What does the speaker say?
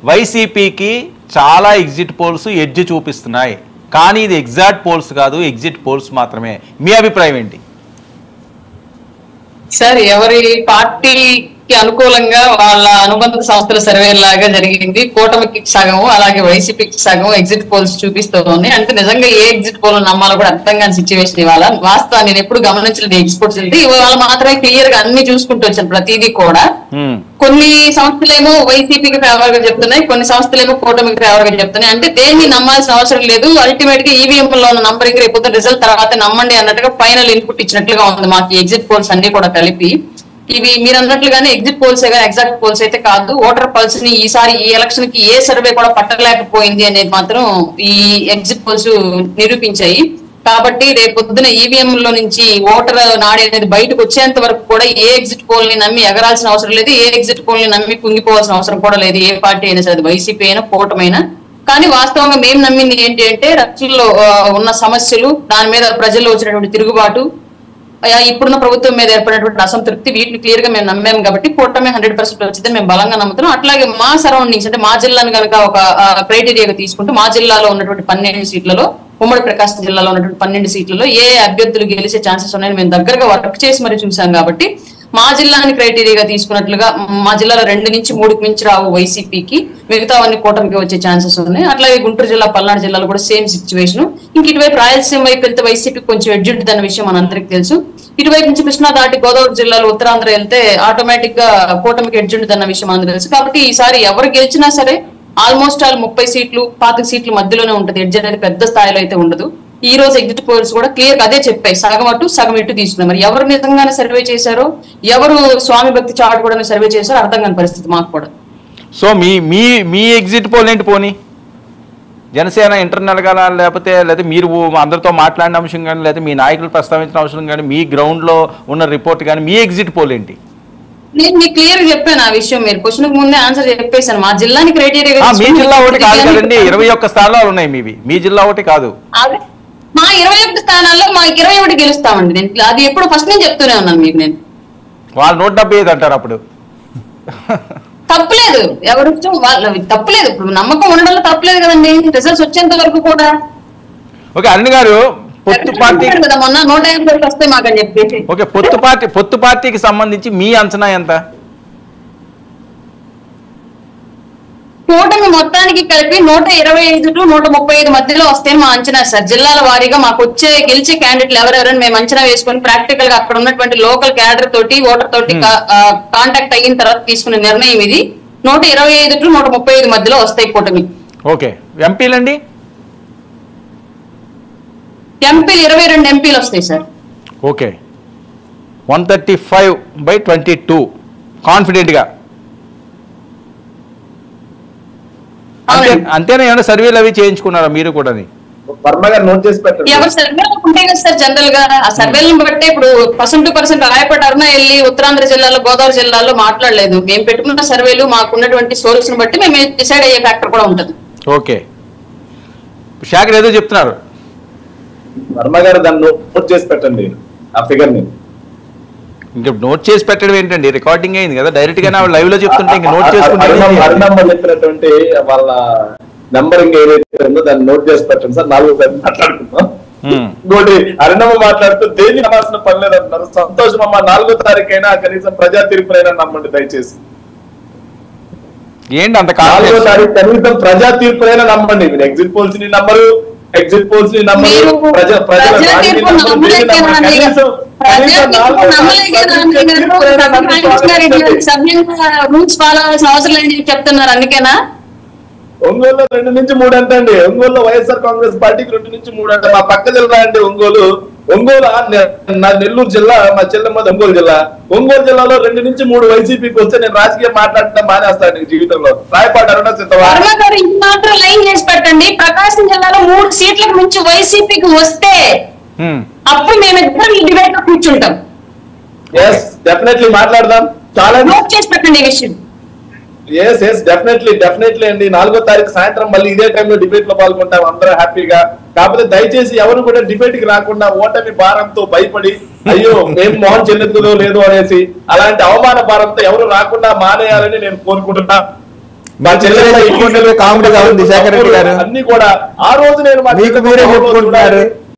వైసీపీకి చాలా exit polls edge చూపిస్తున్నాయి, కానీ ఇది ఎగ్జాక్ట్ పోల్స్ కాదు, ఎగ్జిట్ పోల్స్ మాత్రమే. మీ అభిప్రాయం ఏంటి? సార్, ఎవరి పార్టీకి అనుకూలంగా వాళ్ళ అనుబంధ సంస్థల సర్వే లాగా జరిగింది. కూటమికి సగం, అలాగే వైసీపీకి సగం ఎగ్జిట్ పోల్స్ చూపిస్తోంది. అంటే నిజంగా ఏ ఎగ్జిట్ పోల్ నమ్మాలో కూడా అర్థం కాని సిచ్యువేషన్ ఇవాళ. వాస్తవాన్ని నేను ఎప్పుడు గమనించలేదు ఎగ్జిట్ వెళ్తే, ఇవాళ మాత్రమే క్లియర్ గా అన్ని చూసుకుంటూ వచ్చాను ప్రతిదీ కూడా. కొన్ని సంస్థలేమో వైసీపీకి ఫేవర్ గా చెప్తున్నాయి, కొన్ని సంస్థలేమో కూటమికి ఫేవర్ గా చెప్తున్నాయి. అంటే దేన్ని నమ్మాల్సిన అవసరం లేదు. అల్టిమేట్ గా ఈవీఎం లో ఉన్న నంబరింగ్ రేపు రిజల్ట్ తర్వాత నమ్మండి అన్నట్టుగా ఫైనల్ ఇన్పుట్ ఇచ్చినట్లుగా ఉంది మాకు ఎగ్జిట్ పోల్స్ అన్ని కూడా కలిపి. ఇవి మీరు అన్నట్లుగానే ఎగ్జిట్ పోల్స్ కానీ ఎగ్జాక్ట్ పోల్స్ అయితే కాదు. ఓటర్ పల్స్ ని ఈసారి ఈ ఎలక్షన్ కి ఏ సర్వే కూడా పట్టలేకపోయింది అనేది మాత్రం ఈ ఎగ్జిట్ పోల్స్ నిరూపించాయి. కాబట్టి రేపు పొద్దున ఈవీఎం లో నుంచి ఓటర్ నాడి అనేది బయటకు వచ్చేంత వరకు కూడా ఏ ఎగ్జిట్ పోల్ ని నమ్మి ఎగరాల్సిన అవసరం లేదు, ఏ ఎగ్జిట్ పోల్ ని నమ్మి కుంగిపోవాల్సిన అవసరం కూడా లేదు. ఏ పార్టీ అయినా సరే, వైసీపీ అయినా కూటమైనా. కానీ వాస్తవంగా మేము నమ్మింది ఏంటి అంటే, రక్షణలో ఉన్న సమస్యలు, దాని మీద ప్రజల్లో వచ్చినటువంటి తిరుగుబాటు, ఇప్పుడున్న ప్రభుత్వం మీద ఏర్పడినటువంటి అసంతృప్తి, వీటిని క్లియర్ గా మేము నమ్మాము కాబట్టి కూటమి 100% వచ్చిందని మేము బలంగా నమ్ముతున్నాం. అట్లాగే మా సరౌండింగ్స్ అంటే మా జిల్లాను కనుక ఒక క్రైటీరియాగా తీసుకుంటూ, మా జిల్లాలో ఉన్నటువంటి 12 సీట్లలో, ఉమ్మడి ప్రకాశం జిల్లాలో ఉన్నటువంటి 12 సీట్లలో ఏ అభ్యర్థులు గెలిచే ఛాన్సెస్ ఉన్నాయని మేము దగ్గరగా వర్క్ చేసి మరి చూసాం. కాబట్టి మా జిల్లాని క్రైటీరియాగా తీసుకున్నట్లుగా మా జిల్లాలో 2 నుంచి 3కి మించి రావు వైసీపీకి, మిగతావన్నీ కూటమికి వచ్చే ఛాన్సెస్ ఉన్నాయి. అట్లాగే గుంటూరు జిల్లా, పల్నాడు జిల్లాలో కూడా సేమ్ సిచ్యువేషన్. ఇంక ఇటువైపు రాయలసీమ వైపు వెళ్తే వైసీపీకి కొంచెం ఎడ్జుంటుంది అన్న విషయం మనందరికీ తెలుసు. ఇటువైపు నుంచి కృష్ణా దాటి గోదావరి జిల్లాలో ఉత్తరాంధ్ర వెళ్తే ఆటోమేటిక్ గా కూటమికి ఎడ్జుంటుంది అన్న విషయం అందరూ తెలుసు. కాబట్టి ఈసారి ఎవరు గెలిచినా సరే ఆల్మోస్ట్ 30 సీట్లు 25 సీట్ల మధ్యలోనే ఉంటుంది. ఎడ్జ్ అనేది పెద్ద స్థాయిలో అయితే ఉండదు. ఈ రోజు ఎగ్జిట్ పోల్స్ కూడా క్లియర్ అదే చెప్పాయి, సగం అటు సగం ఇటు తీసుకున్నాం. మరి ఎవరు నిజంగానే సర్వే చేశారో, ఎవరు స్వామి భక్తి చాటుకోవడానికి సర్వే చేశారో అర్థం కాని పరిస్థితి మాకు కూడా. సో మీ మీ మీ ఎగ్జిట్ పోల్ ఏంటి? పోనీ జనసేన ఇంటర్నల్ గా, లేకపోతే మీరు అందరితో మాట్లాడిన అంశం కానీ, లేదా మీ నాయకులు ప్రస్తావించిన అంశం కానీ, మీ గ్రౌండ్ లో ఉన్న రిపోర్ట్ కానీ, మీ ఎగ్జిట్ పోల్ ఏంటి? నేను మీకు క్లియర్ గా చెప్పాను ఆ విషయం. మీరు క్వశ్చన్ ముందే ఆన్సర్ చెప్పేశాను. మా జిల్లాని క్రైటీరియా, మీ జిల్లా ఒకటి కాదు కదండి, 21 స్థానాలు ఉన్నాయి మీవి. మీ జిల్లా ఒకటి కాదు. మా 21 స్థానాల్లో మా 21 గెలుస్తామండి. నేను అది ఎప్పుడు ఫస్ట్ నేను చెప్తూనే ఉన్నాను మీకు. నేను వాళ్ళు 175 అంటారు. అప్పుడు తప్పలేదు, ఎవరు వాళ్ళు తప్పలేదు. ఇప్పుడు నమ్మకం ఉండడంలో తప్పలేదు కదండి, రిజల్ట్స్ వచ్చేంత వరకు కూడా. ఓకే, అరుణ్ గారు, పొత్తు పార్టీ కదా మొన్న 150 వస్తాయి మాకని చెప్పేసి. ఓకే, పొత్తు పార్టీకి సంబంధించి మీ అంచనా ఎంత? కూటమి మొత్తానికి కలిపి 125 to 135 మధ్యలో వస్తాయని మా అంచనా సార్. జిల్లాల వారీగా మాకు గెలిచే క్యాండిడేట్లు ఎవరెవరని మేము అంచనా వేసుకొని ప్రాక్టికల్ గా అక్కడ ఉన్నటువంటి లోకల్ క్యాడర్ తోటి, ఓటర్ తోటి కాంటాక్ట్ అయిన తర్వాత తీసుకునే నిర్ణయం ఇది. 125 to 135 మధ్యలో వస్తాయి కూటమి. ఓకే, ఎంపీలండి? ఎంపీలు 22 ఎంపీలు వస్తాయి సార్. ఓకే, 135/22 కాన్ఫిడెంట్ గా అంతేనా? ఏమైనా సర్వేలు అవి చేయించుకున్నారా మీరు కూడా? ఎవరు సర్వేలు ఉంటాయి కదా సార్ జనరల్ గా. ఆ సర్వేలను బట్టే ఇప్పుడు 100% రాయపడి అరుణ వెళ్ళి ఉత్తరాంధ్ర జిల్లాలో, గోదావరి జిల్లాలో మాట్లాడలేదు. మేము పెట్టుకున్న సర్వేలు మాకున్నటువంటి సోర్స్ ని బట్టి మేము డిసైడ్ అయ్యే ఫ్యాక్టర్ కూడా ఉంటుంది. ఓకే, శాఖర్ ఏదో చెప్తున్నారు. వర్మ గారు దాన్ని నోట్ చేసి పెట్టండి ఆ ఫిగర్ ని. ఇంకా నోట్ చేసి పెట్టడం ఏంటండి? రికార్డింగ్ అయింది కదా, డైరెక్ట్ గా లైవ్ లో చెప్తుంటే ఇంకా నోట్ చేసుకుంటే చెప్పినటువంటి వాళ్ళ నంబరింగ్ ఏదైతే ఉందో దాన్ని నోట్ చేసి పెట్టండి సార్. 4 మాట్లాడుకుందాం. ఇంకోటి, అరుణమ్మ మాట్లాడుతూ దేని నమ్మాల్సిన పని లేదంటున్నారు. సంతోషం అమ్మ, 4వ తారీఖైనా కనీసం ప్రజా తీర్పునైనా నమ్మండి దయచేసి. ఏంటి అంత? 4వ తారీఖు కనీసం ప్రజా తీర్పునైనా నమ్మండి. మీరు ఎగ్జిట్ పోల్స్ ని నమ్మరు, ఎగ్జిట్ పోల్స్ ని నమ్మరు, రూల్స్ ఫాలో అవ్వాల్సిన అవసరం లేదని చెప్తున్నారు. అందుకేనా ఒంగోలులో 2 నుంచి 3 అంట అండి. ఒంగోలులో వైఎస్ఆర్ కాంగ్రెస్ పార్టీకి 2 నుంచి 3 అంట. మా పక్క జిల్లా అండి ఒంగోలు. నెల్లూరు జిల్లా, మా చెల్లెమ్మది ఒంగోలు జిల్లా. ఒంగోలు జిల్లాలో 2 నుంచి 3 వైసీపీకి వస్తే నేను రాజకీయం మాట్లాడటం మానేస్తాను జీవితంలో. రాయపాటి అరుణ గారు ఇది మాత్రం లైన్ చేసి పెట్టండి. ప్రకాశం జిల్లాలో 3 సీట్లకు మించి వైసీపీకి వస్తే అప్పుడు మేమిద్దరం ఈ డిబేట్ లో కూర్చుంటాం. డెఫినెట్లీ మాట్లాడదాం. చాలా నోట్ చేసి పెట్టండి ఈ విషయం. డెఫినెట్లీ అండి. 4వ తారీఖు సాయంత్రం మళ్ళీ ఇదే టైంలో డిబేట్ లో పాల్గొంటాం అందరూ హ్యాపీగా. కాకపోతే దయచేసి ఎవరు కూడా డిబేట్ కి రాకుండా ఓటమి భారంతో భయపడి అయ్యో మేము మోహన్ చెల్లిందో లేదు అనేసి అలాంటి అవమాన భారంతో ఎవరు రాకుండా మానేయాలని నేను కోరుకుంటున్నా. మా చెల్లెమ్మ కామెడీగా ఉంది శేఖర్ రెడ్డి గారు. అన్ని కూడా ఆ రోజు నేను మీకు మీరే చెప్పుకుంటున్నారు.